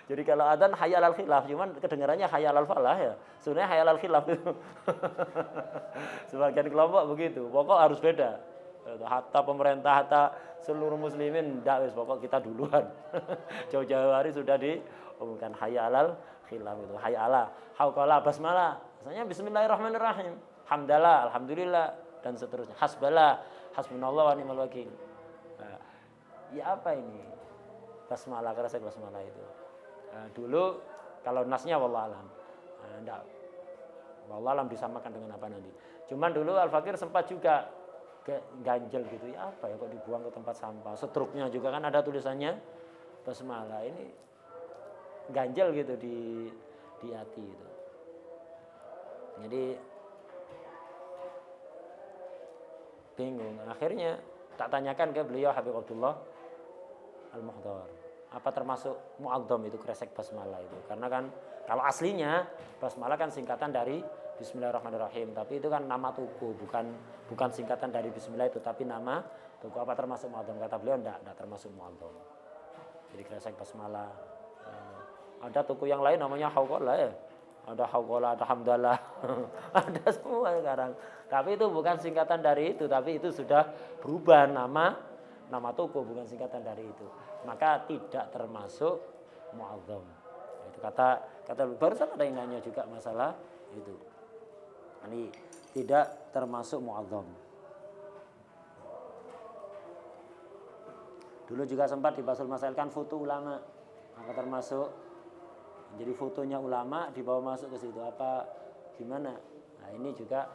Jadi kalau adzan hayya alal khilaf, cuman kedengarannya hayya alal falah ya. Sebenarnya hayya alal khilaf itu. Sebagian kelompok begitu, pokok harus beda. Hatta pemerintah, hatta seluruh muslimin, enggak wis pokok kita duluan. Jauh-jauh hari sudah diumumkan hayya alal khilaf itu. Hayala, hauqala, basmalah. Misalnya bismillahirrahmanirrahim. Hamdalah, alhamdulillah dan seterusnya. Hasbalah, hasbunallah wa ni'mal wakil. Nah, ya apa ini? Basmalah, kresek basmalah itu. Nah, dulu kalau nasnya wallah alam. Nah, enggak. Wallah alam disamakan dengan apa nanti. Cuman dulu Al-Fakir sempat juga ganjel gitu. Ya apa ya kok dibuang ke tempat sampah. Setruknya juga kan ada tulisannya basmalah. Ini ganjel gitu di hati itu. Jadi bingung. Akhirnya tak tanyakan ke beliau Habib Abdullah Al-Muhdhar. Apa termasuk mu'adzam itu kresek basmalah itu? Karena kan kalau aslinya basmalah kan singkatan dari Bismillahirrahmanirrahim. Tapi itu kan nama tuku, bukan singkatan dari Bismillah itu, tapi nama tuku. Apa termasuk mu'adzam? Kata beliau enggak termasuk mu'adzam. Jadi kresek basmalah. Ada tuku yang lain namanya hauqalah ya. Ada hauqalah, ada hamdalah. Ada semua sekarang. Tapi itu bukan singkatan dari itu, tapi itu sudah berubah nama toko, bukan singkatan dari itu. Maka tidak termasuk mu'adzam. Itu kata barusan ada yang nanya juga masalah itu. Ini tidak termasuk mu'adzam. Dulu juga sempat di Basul Masail kan foto ulama. Maka termasuk jadi fotonya ulama dibawa masuk ke situ apa gimana? Nah, ini juga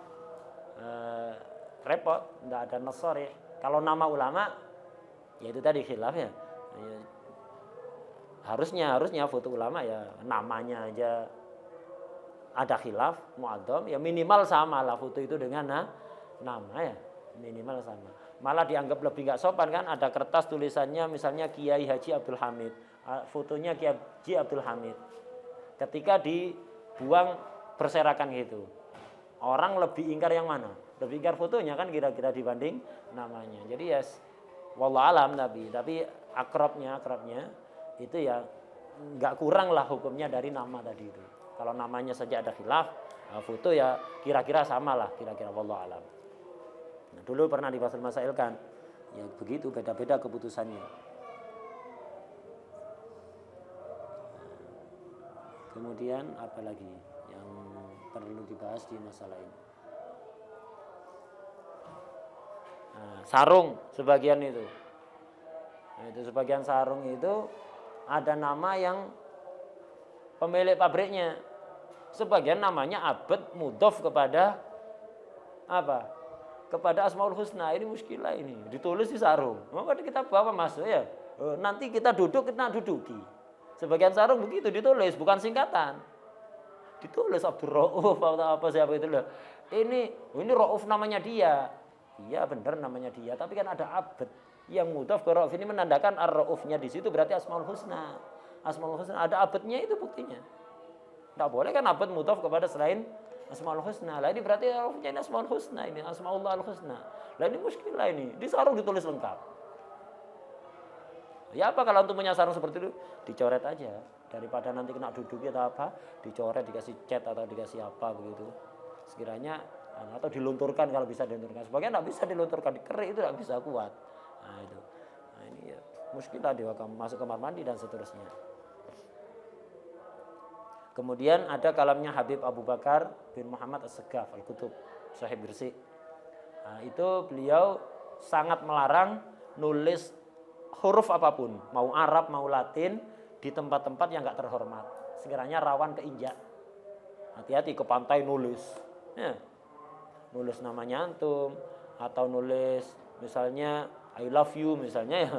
repot, tidak ada nasor ya. Kalau nama ulama, ya itu tadi khilaf ya. Harusnya foto ulama ya namanya aja ada khilaf, mu'adzam, ya minimal sama lah foto itu dengan nama ya, minimal sama. Malah dianggap lebih nggak sopan kan, ada kertas tulisannya misalnya Kiai Haji Abdul Hamid, fotonya Kiai Haji Abdul Hamid. Ketika dibuang berserakan gitu. Orang lebih ingkar yang mana? Lebih ingkar fotonya kan kira-kira dibanding namanya. Jadi ya wallah alam tapi akrabnya itu ya nggak kurang lah hukumnya dari nama tadi itu. Kalau namanya saja ada khilaf, foto ya kira-kira sama lah kira-kira wallah alam. Nah, dulu pernah di Basul Masail kan, ya begitu beda-beda keputusannya. Kemudian apa lagi yang perlu dibahas di masalah ini? Nah, sarung sebagian itu. Nah, itu sebagian sarung itu ada nama yang pemilik pabriknya. Sebagian namanya abad mudhof kepada apa? Kepada Asmaul Husna. Ini muskilah ini. Ditulis di sarung. Maka kita bawa masuk ya. Nanti kita duduki. Sebagian sarung begitu ditulis, bukan singkatan. Ditulis Abdul Rauf atau apa siapa itu loh. Ini Rauf namanya dia. Iya benar namanya dia, tapi kan ada abad yang mudhaf ke Rauf. Ini menandakan ar-Raufnya di situ berarti Asmaul Husna. Asmaul Husna ada abadnya itu buktinya. Enggak boleh kan abad mudhaf kepada selain Asmaul Husna. Lah ini berarti Raufnya ini Asmaul Husna, ini Asmaullah Al-Husna. Lah ini muskilah ini. Di sarung ditulis lengkap. Ya apa kalau untuk punya sarung seperti itu dicoret aja daripada nanti kena duduk atau apa, dicoret dikasih cat atau dikasih apa begitu. Sekiranya atau dilunturkan kalau bisa dilunturkan. Sebagian enggak bisa dilunturkan, dikerik itu enggak bisa kuat. Nah itu. Nah ini ya muskilah dia masuk kamar mandi dan seterusnya. Kemudian ada kalamnya Habib Abu Bakar bin Muhammad As-Segaf Al-Kutub Sahih Bersih. Nah, itu beliau sangat melarang nulis huruf apapun, mau Arab, mau Latin, di tempat-tempat yang nggak terhormat. Sekiranya rawan keinjak. Hati-hati ke pantai nulis. Ya. Nulis namanya antum, atau nulis misalnya I love you misalnya ya.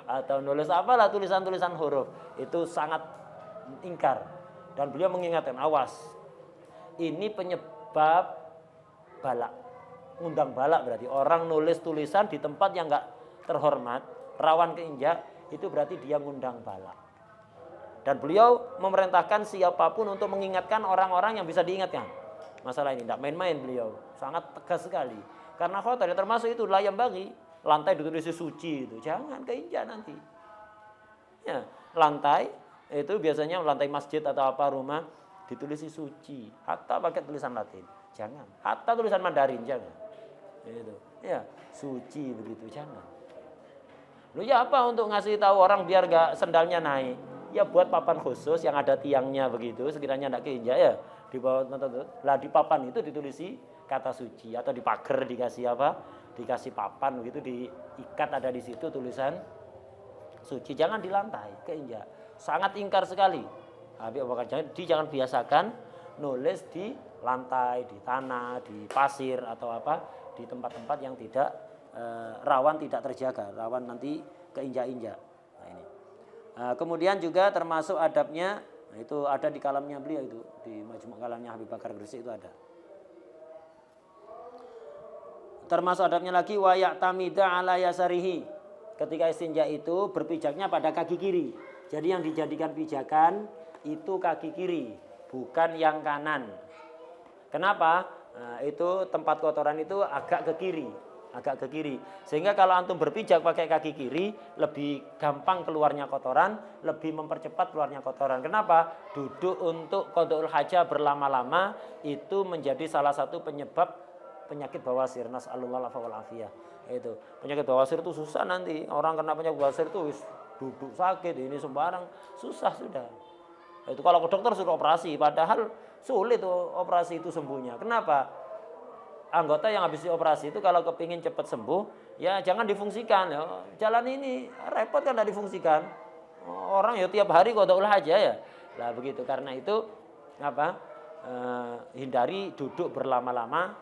Atau nulis apalah tulisan-tulisan huruf. Itu sangat ingkar. Dan beliau mengingatkan, awas. Ini penyebab balak. Ngundang balak berarti. Orang nulis tulisan di tempat yang nggak terhormat, rawan keinjak, itu berarti dia ngundang balak. Dan beliau memerintahkan siapapun untuk mengingatkan orang-orang yang bisa diingatkan. Masalah ini tidak main-main beliau, sangat tegas sekali. Karena khotar termasuk itu layam bagi lantai ditulis suci itu, jangan keinjak nanti. Ya, lantai itu biasanya lantai masjid atau apa rumah ditulis suci, hatta pakai tulisan Latin, jangan. Hatta tulisan Mandarin jangan. Itu, ya suci begitu jangan. Lu ya apa untuk ngasih tahu orang biar gak sendalnya naik? ya buat papan khusus yang ada tiangnya begitu, sekiranya tidak keinjak ya di bawah. Lah di papan itu ditulisi kata suci, atau di pagar dikasih apa? Dikasih papan begitu, diikat ada di situ tulisan suci. Jangan di lantai, keinjak. Sangat ingkar sekali. Habib Abu Bakar jangan biasakan nulis di lantai, di tanah, di pasir atau apa, di tempat-tempat yang tidak rawan tidak terjaga, rawan nanti keinjak-injak. Nah, ini. Kemudian juga termasuk adabnya, nah itu ada di kalamnya beliau itu, di Majmu' Kalamnya Habib Bakar Gresik itu ada. Termasuk adabnya lagi wa ya'tamida ala yasarihi. Ketika istinja itu berpijaknya pada kaki kiri. Jadi yang dijadikan pijakan itu kaki kiri, bukan yang kanan. Kenapa? Nah, itu tempat kotoran itu agak ke kiri, Sehingga kalau antum berpijak pakai kaki kiri, lebih gampang keluarnya kotoran, lebih mempercepat keluarnya kotoran. Kenapa? Duduk untuk qada'ul hajah berlama-lama itu menjadi salah satu penyebab penyakit bawasir. Nas'alullah wal afiyah. Itu penyakit bawasir itu susah nanti. Orang kena penyakit bawasir itu duduk sakit, ini sembarang susah sudah. Itu kalau ke dokter suruh operasi, padahal sulit tuh operasi itu sembuhnya. Kenapa? Anggota yang habis dioperasi itu kalau kepingin cepat sembuh, ya jangan difungsikan. Ya. Jalan ini repot kan tidak difungsikan. Orang ya tiap hari qada'ul hajah ya. Lah begitu, karena itu apa? Hindari duduk berlama-lama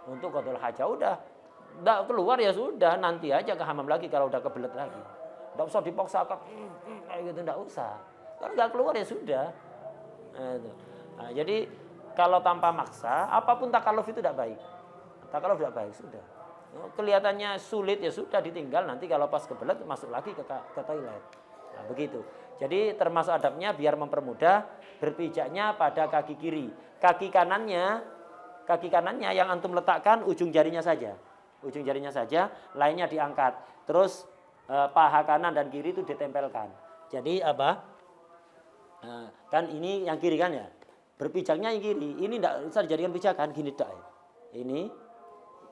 untuk qada'ul hajah. Udah, tidak keluar ya sudah, nanti aja ke hamam lagi kalau udah kebelet lagi. Tidak usah dipaksakan, kayak gitu tidak usah. Kalau nggak keluar ya sudah. Nah, jadi kalau tanpa maksa, apapun takaluf itu tidak baik. Takaluf tidak baik sudah. Kelihatannya sulit ya sudah ditinggal. Nanti kalau pas kebelet masuk lagi ke toilet. Nah, begitu. Jadi termasuk adabnya biar mempermudah berpijaknya pada kaki kiri. Kaki kanannya yang antum letakkan ujung jarinya saja. Ujung jarinya saja, lainnya diangkat. Terus paha kanan dan kiri itu ditempelkan. Jadi apa? Kan ini yang kiri kan ya? Berpijaknya yang kiri. Ini tidak usah dijadikan pijakan, gini tak. Ini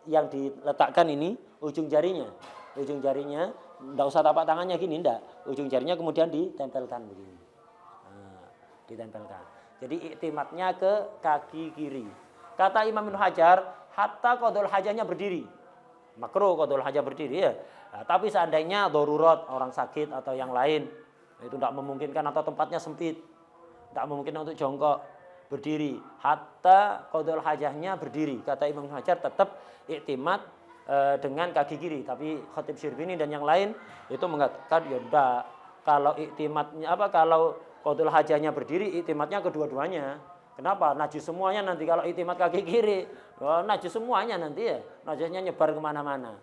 yang diletakkan ini ujung jarinya. Ujung jarinya tidak usah tapak tangannya gini, tidak. Ujung jarinya kemudian ditempelkan begini. Nah, ditempelkan. Jadi iktimatnya ke kaki kiri. Kata Imam Ibnu Hajar, hatta qada'ul hajahnya berdiri. Makruh qada'ul hajah berdiri ya. Nah, tapi seandainya darurat, orang sakit atau yang lain, itu tidak memungkinkan atau tempatnya sempit, tidak memungkinkan untuk jongkok, berdiri. Hatta qada'ul hajahnya berdiri. Kata Imam Ibnu Hajar tetap iktimat dengan kaki kiri. Tapi Khatib Syirvini dan yang lain itu mengatakan ya enggak. Kalau iktimatnya kalau qada'ul hajahnya berdiri, iktimatnya kedua-duanya. Kenapa? Najis semuanya nanti kalau iktimat kaki kiri. Oh, najis semuanya nanti ya. Najisnya nyebar kemana-mana.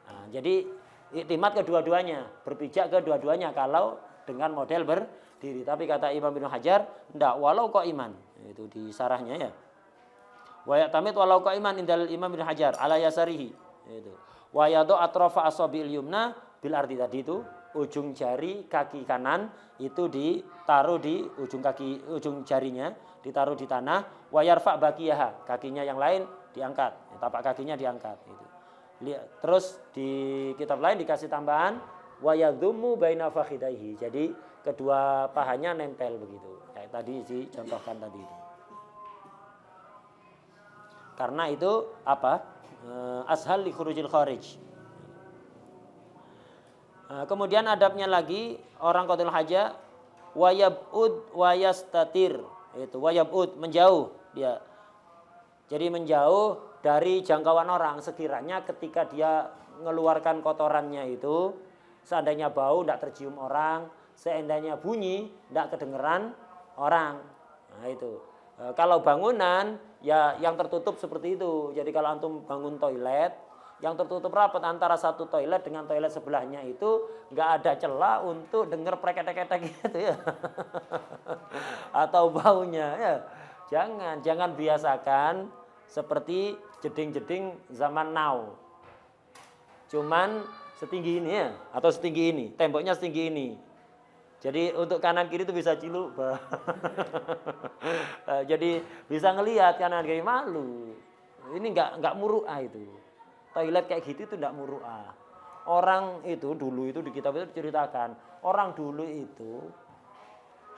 Nah, jadi iktimat kedua-duanya, berpijak kedua-duanya kalau dengan model berdiri. Tapi kata Imam Ibnu Hajar, enggak, walau qa'iman. Itu di sarahnya ya. Wa ya'tamid walau qa'iman indal Imam Ibnu Hajar ala yasarihi. Itu. Wa yadu atrafa asabil yumna bil ardi, tadi itu ujung jari kaki kanan itu ditaruh di ujung jarinya ditaruh di tanah. Wa yarfa baqiyaha, kakinya yang lain diangkat, tapak kakinya diangkat itu. Terus di kitab lain dikasih tambahan wa yadhummu baina fakhidaihi. Jadi kedua pahanya nempel begitu. Kayak tadi dicontohkan tadi itu. Karena itu apa? Ashal li khurujil kharij. Kemudian adabnya lagi orang qada'ul hajah wa yab'ud wa yastatir. Itu wa yab'ud, menjauh dia. Jadi menjauh dari jangkauan orang, sekiranya ketika dia mengeluarkan kotorannya itu seandainya bau tidak tercium orang, seandainya bunyi tidak kedengeran orang. Nah itu. Kalau bangunan ya yang tertutup seperti itu. Jadi kalau antum bangun toilet yang tertutup rapat antara satu toilet dengan toilet sebelahnya itu nggak ada celah untuk dengar preketek-ketek gitu ya. Atau baunya ya. Jangan biasakan seperti jeding-jeding zaman now. Cuman setinggi ini ya, atau setinggi ini, temboknya setinggi ini. Jadi untuk kanan kiri itu bisa ciluk. Jadi bisa ngelihat kanan kiri, malu. Ini enggak muru'ah itu. Toilet kayak gitu itu enggak muru'ah. Orang itu dulu itu di kitab itu diceritakan, orang dulu itu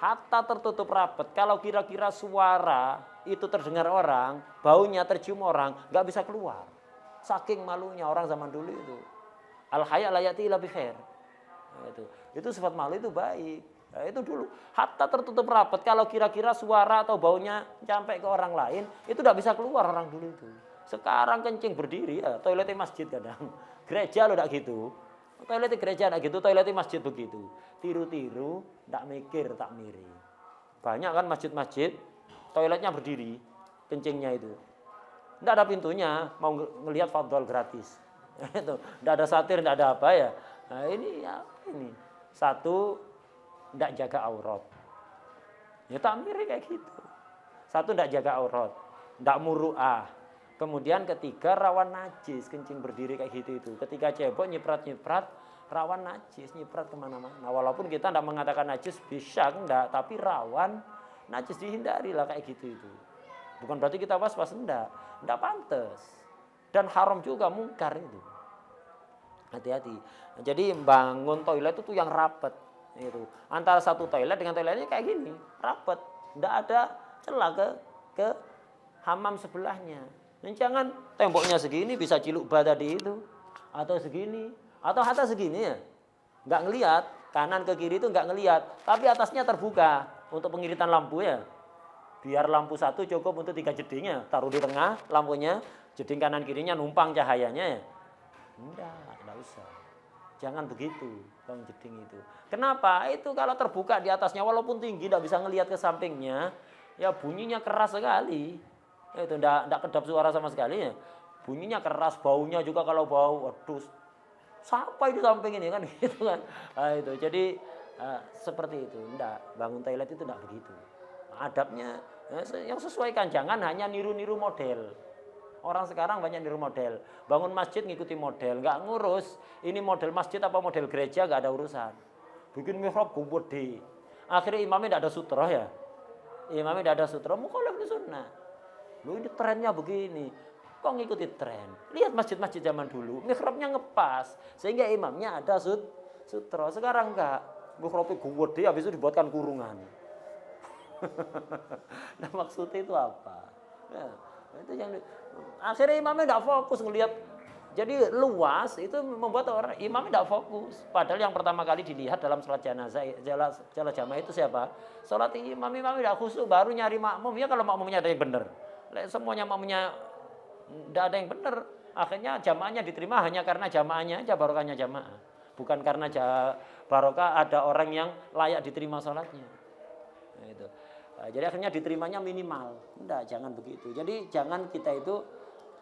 hatta tertutup rapat. Kalau kira-kira suara itu terdengar orang, baunya tercium orang, nggak bisa keluar. Saking malunya orang zaman dulu itu. Al haya la yati illa bi khair. Itu sifat malu itu baik. Nah, itu dulu. Hatta tertutup rapat. Kalau kira-kira suara atau baunya sampai ke orang lain, itu tidak bisa keluar orang dulu itu. Sekarang kencing berdiri, ya, toiletnya masjid kadang. Gereja lo tidak gitu. Toiletnya gereja tidak gitu, toiletnya masjid begitu. Tiru-tiru, tidak mikir, tak miri. Banyak kan masjid-masjid, toiletnya berdiri, kencingnya itu. Tidak ada pintunya, mau ngelihat fadhol gratis. Itu, tidak ada satir, tidak ada apa ya. Nah ini ya ini. Satu, tidak jaga aurat. Ya tak miri kayak gitu. Satu, tidak jaga aurat. Tidak muru'ah. Kemudian ketiga, rawan najis, kencing berdiri kayak gitu itu. Ketika cebok nyiprat-nyiprat, rawan najis, nyiprat kemana-mana. Walaupun kita tidak mengatakan najis, bisa enggak, tapi rawan najis, dihindari lah kayak gitu itu. Bukan berarti kita was-was, enggak pantas. Dan haram juga, mungkar itu. Hati-hati. Jadi bangun toilet itu yang rapat. Itu. Antara satu toilet dengan toiletnya kayak gini, rapat. Enggak ada celah ke hamam sebelahnya. Dan jangan temboknya segini bisa ciluk bah tadi itu, atau segini, atau hatta segini ya, nggak ngelihat kanan ke kiri itu nggak ngelihat, tapi atasnya terbuka untuk pengiritan lampu ya. Biar lampu satu cukup untuk 3 jedingnya, taruh di tengah lampunya, jeding kanan kirinya numpang cahayanya ya. Enggak usah. Jangan begitu, bang jeding itu. Kenapa? Itu kalau terbuka di atasnya walaupun tinggi tidak bisa ngelihat ke sampingnya, ya bunyinya keras sekali. Itu enggak kedap suara sama sekali ya. Bunyinya keras, baunya juga kalau bau, waduh, sampai di samping ini kan gitu kan. Nah, itu jadi seperti itu. Enggak, bangun toilet itu enggak begitu. Adabnya yang sesuaikan, jangan hanya niru-niru model. Orang sekarang banyak niru model. Bangun masjid ngikuti model, enggak ngurus ini model masjid apa model gereja, enggak ada urusan. Bikin mihrab gede. Akhirnya imamnya enggak ada sutra ya. Imamnya enggak ada sutra, mukhalaf di sunnah. Lu ini trennya begini, kok ngikuti tren? Lihat masjid-masjid zaman dulu, mihrabnya ngepas, sehingga imamnya ada sutra. Sekarang enggak, mihrabnya gede, habis itu dibuatkan kurungan. Nah maksudnya itu apa? Ya, itu yang akhirnya imamnya enggak fokus ngelihat. Jadi luas itu membuat orang imamnya enggak fokus. Padahal yang pertama kali dilihat dalam sholat jenazah, sholat jamaah itu siapa? Sholat imamnya enggak khusyuk, baru nyari makmum. Ya kalau makmumnya ada yang benar. Semuanya makmumnya enggak ada yang benar. Akhirnya jamaahnya diterima hanya karena jamaahnya aja, barokahnya jamaah. Bukan karena barokah ada orang yang layak diterima sholatnya. Nah, itu. Jadi akhirnya diterimanya minimal. Enggak, jangan begitu. Jadi jangan kita itu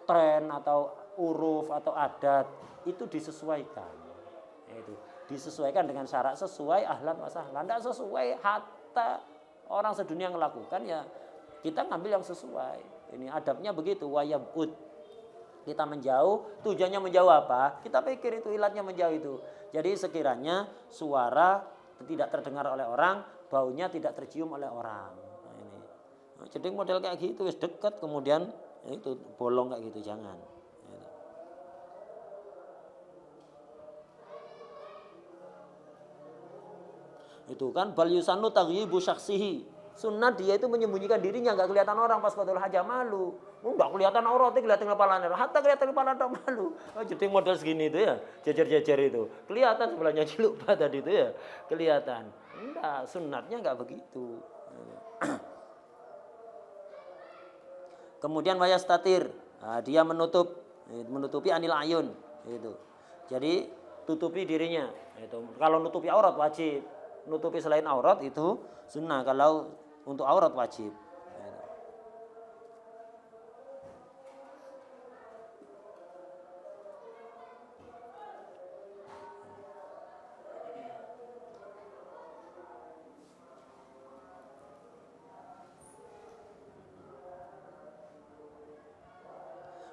tren atau uruf atau adat itu disesuaikan. Itu disesuaikan dengan syarat sesuai ahlan wa sahlan. Enggak sesuai hatta orang sedunia melakukan ya kita ngambil yang sesuai. Ini adabnya begitu, wayabud. Kita menjauh, tujuannya menjauh apa? Kita pikir itu ilatnya menjauh itu. Jadi sekiranya suara tidak terdengar oleh orang, baunya tidak tercium oleh orang. Nah, ini. Nah, jadi model kayak gitu, wis dekat kemudian itu bolong kayak gitu, jangan. Itu kan bal yusanu taghyibu syakhsihi. Sunnah dia itu menyembunyikan dirinya, enggak kelihatan orang pas qadul hajah, malu. Enggak kelihatan auratnya, kelihatan kepalanya. Hatta kelihatan kepala tak malu. Oh, jadi model segini itu ya, jejer-jejer itu. Kelihatan sebelahnya ciluk tadi itu ya, kelihatan. Enggak, sunnatnya enggak begitu. Kemudian wayastatir. Nah, dia menutupi anil ayun itu. Jadi tutupi dirinya itu. Kalau nutupi aurat wajib. Nutupi selain aurat itu sunnah, kalau untuk aurat wajib.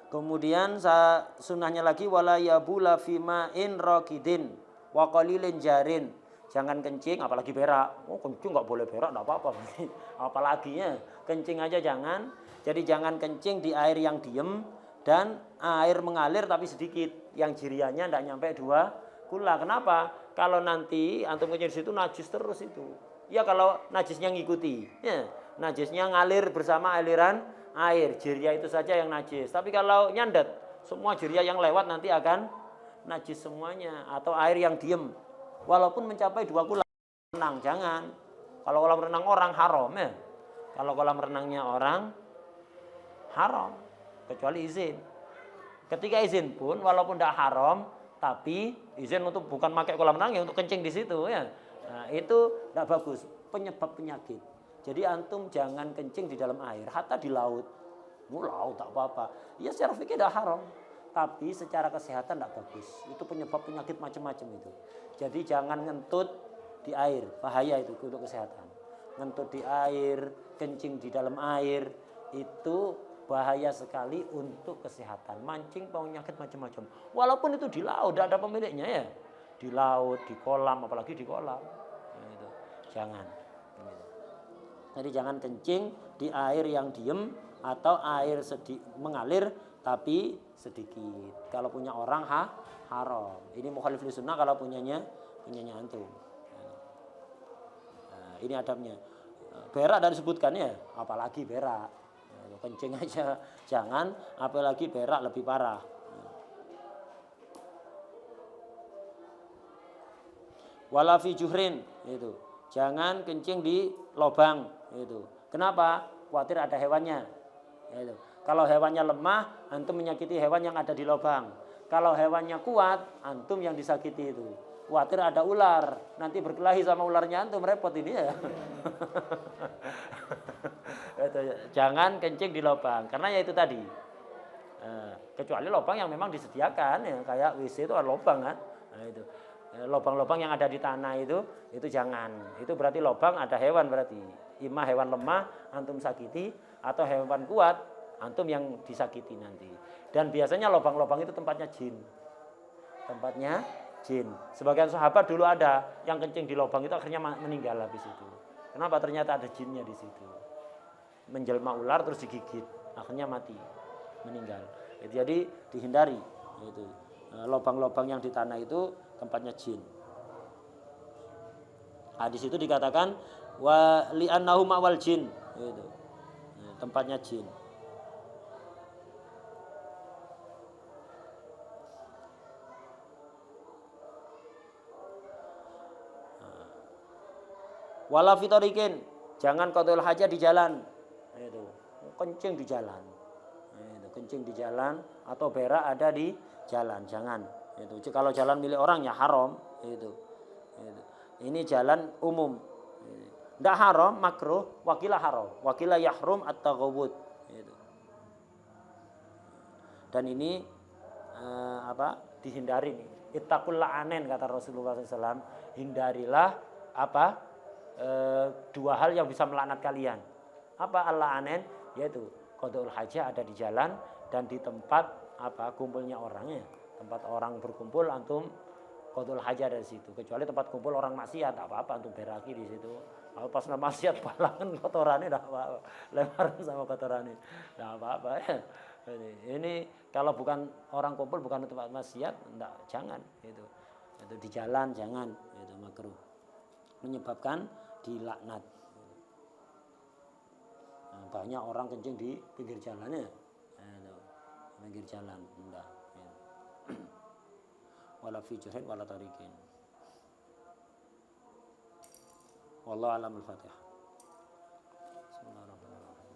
Kemudian sunnahnya lagi wala yabula fima'in raqidin wa qalilin jarin. Jangan kencing apalagi berak. Oh, kencing enggak boleh berak, enggak apa-apa. Apalagi ya, kencing aja jangan. Jadi jangan kencing di air yang diem dan air mengalir tapi sedikit. Yang jiriannya enggak nyampe 2 kula. Kenapa? Kalau nanti antum kencing di situ najis terus itu. Ya kalau najisnya ngikuti, ya, najisnya ngalir bersama aliran air, jirya itu saja yang najis. Tapi kalau nyandet, semua jirya yang lewat nanti akan najis semuanya. Atau air yang diem, walaupun mencapai 2 kolam renang, jangan. Kalau kolam renang orang haram ya. Kalau kolam renangnya orang haram, kecuali izin. Ketika izin pun walaupun tidak haram, tapi izin untuk bukan pakai kolam renang ya untuk kencing di situ ya. Nah, itu tidak bagus, penyebab penyakit. Jadi antum jangan kencing di dalam air, hatta di laut. Laut tak apa-apa. Ya secara fikih tidak haram, tapi secara kesehatan tidak bagus. Itu penyebab penyakit macam-macam itu. Jadi jangan ngentut di air, bahaya itu untuk kesehatan. Ngentut di air, kencing di dalam air, itu bahaya sekali untuk kesehatan. Mancing penyakit macam-macam. Walaupun itu di laut, tidak ada pemiliknya ya. Di laut, di kolam, apalagi di kolam. Gitu. Jangan. Gitu. Jadi jangan kencing di air yang diem atau air mengalir tapi sedikit. Kalau punya orang haram. Ini mukhalif li sunnah kalau punyanya antum. Nah, ini adabnya. Berak dan disebutkan ya, apalagi berak. Kencing aja jangan, apalagi berak lebih parah. Wala fi juhrin, itu. Jangan kencing di lubang, itu. Kenapa? Khawatir ada hewannya. Itu. Kalau hewannya lemah, antum menyakiti hewan yang ada di lubang. Kalau hewannya kuat, antum yang disakiti itu. Khawatir ada ular, nanti berkelahi sama ularnya antum, repot ini ya. Jangan kencing di lubang, karena ya itu tadi. Kecuali lubang yang memang disediakan, ya kayak WC itu ada lubang kan. Nah, itu. Lubang-lubang yang ada di tanah itu jangan. Itu berarti lubang ada hewan berarti. Imah hewan lemah antum sakiti atau hewan kuat antum yang disakiti nanti. Dan biasanya lubang-lubang itu tempatnya jin. Tempatnya jin. Sebagian sahabat dulu ada yang kencing di lubang itu akhirnya meninggal habis itu. Kenapa? Ternyata ada jinnya di situ. Menjelma ular terus digigit, akhirnya mati, meninggal. Jadi dihindari itu. Lubang-lubang yang di tanah itu tempatnya jin. Di situ dikatakan wa li'annahu ma'wal jin, itu. Tempatnya jin. Wala fitorikin, jangan qadul hajat di jalan. Itu, kencing di jalan. Itu, kencing di jalan atau berak ada di jalan, jangan. Itu, kalau jalan milik orang ya haram. Itu. Ini jalan umum. Tidak haram, makruh, wakilah haram, wakilah yahrum at-taghawud. Itu. Dan ini dihindari nih. Ittaqul la'anen kata Rasulullah SAW. Hindarilah dua hal yang bisa melaknat kalian. Apa al-la'anen? Yaitu qadul hajah ada di jalan dan di tempat kumpulnya orangnya. Tempat orang berkumpul antum qadul hajah dari situ. Kecuali tempat kumpul orang maksiat, tak apa-apa antum beraki di situ. Kalau pas maksiat palangan kotorannya enggak apa-apa. Lemparan sama kotorannya. Enggak apa-apa ya. Ini kalau bukan orang kumpul, bukan tempat maksiat, enggak, jangan itu. Itu di jalan jangan, itu makruh. Menyebabkan dilaknat. Nah, banyak orang kencing di pinggir jalannya. Pinggir jalan, enggak. Wala fi juhrin wala tariqin. Wallahu a'lam al-Fatihah. Bismillahirrahmanirrahim.